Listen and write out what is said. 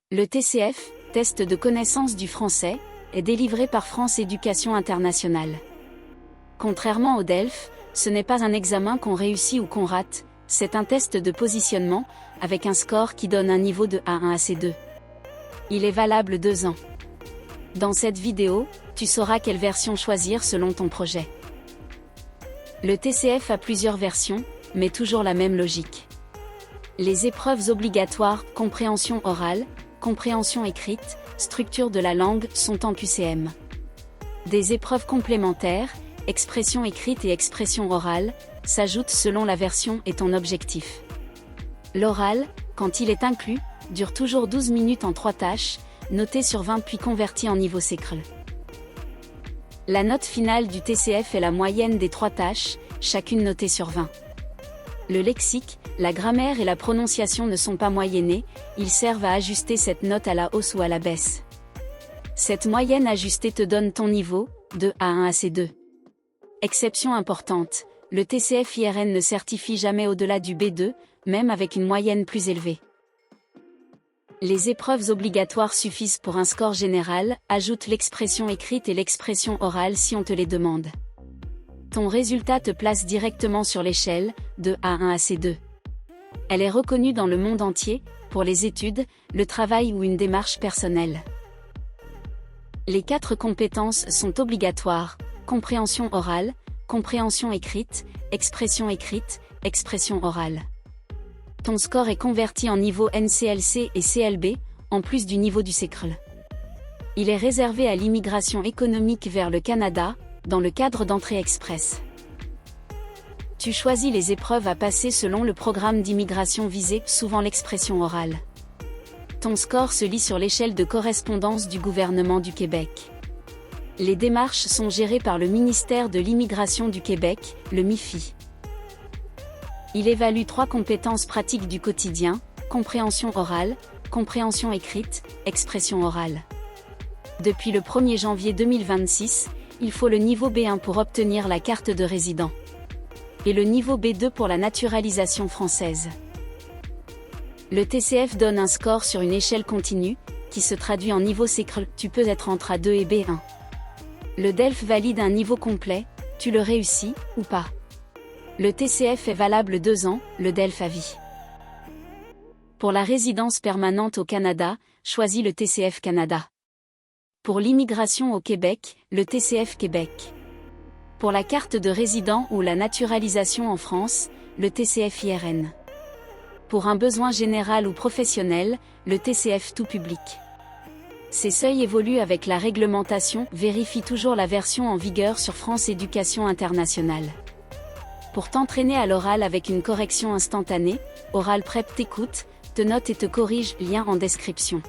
Le TCF, test de connaissance du français, est délivré par France Éducation Internationale. Contrairement au DELF, ce n'est pas un examen qu'on réussit ou qu'on rate, c'est un test de positionnement, avec un score qui donne un niveau de A1 à C2. Il est valable 2 ans. Dans cette vidéo, tu sauras quelle version choisir selon ton projet. Le TCF a plusieurs versions, mais toujours la même logique. Les épreuves obligatoires, compréhension orale, compréhension écrite, structure de la langue sont en QCM. Des épreuves complémentaires, expression écrite et expression orale, s'ajoutent selon la version et ton objectif. L'oral, quand il est inclus, dure toujours 12 minutes en 3 tâches, noté sur 20 puis converti en niveau CECRL. La note finale du TCF est la moyenne des 3 tâches, chacune notée sur 20. Le lexique, la grammaire et la prononciation ne sont pas moyennés, ils servent à ajuster cette note à la hausse ou à la baisse. Cette moyenne ajustée te donne ton niveau, de A1 à C2. Exception importante, le TCF-IRN ne certifie jamais au-delà du B2, même avec une moyenne plus élevée. Les épreuves obligatoires suffisent pour un score général, ajoute l'expression écrite et l'expression orale si on te les demande. Ton résultat te place directement sur l'échelle, de A1 à C2. Elle est reconnue dans le monde entier, pour les études, le travail ou une démarche personnelle. Les 4 compétences sont obligatoires: compréhension orale, compréhension écrite, expression orale. Ton score est converti en niveau NCLC et CLB, en plus du niveau du CECRL. Il est réservé à l'immigration économique vers le Canada, dans le cadre d'entrée express. Tu choisis les épreuves à passer selon le programme d'immigration visé, souvent l'expression orale. Ton score se lit sur l'échelle de correspondance du gouvernement du Québec. Les démarches sont gérées par le ministère de l'Immigration du Québec, le MIFI. Il évalue 3 compétences pratiques du quotidien: compréhension orale, compréhension écrite, expression orale. Depuis le 1er janvier 2026, il faut le niveau B1 pour obtenir la carte de résident. Et le niveau B2 pour la naturalisation française. Le TCF donne un score sur une échelle continue, qui se traduit en niveau CECRL, tu peux être entre A2 et B1. Le DELF valide un niveau complet, tu le réussis, ou pas. Le TCF est valable 2 ans, le DELF à vie. Pour la résidence permanente au Canada, choisis le TCF Canada. Pour l'immigration au Québec, le TCF Québec. Pour la carte de résident ou la naturalisation en France, le TCF IRN. Pour un besoin général ou professionnel, le TCF tout public. Ces seuils évoluent avec la réglementation, vérifie toujours la version en vigueur sur France Éducation Internationale. Pour t'entraîner à l'oral avec une correction instantanée, Oral Prep t'écoute, te note et te corrige, lien en description.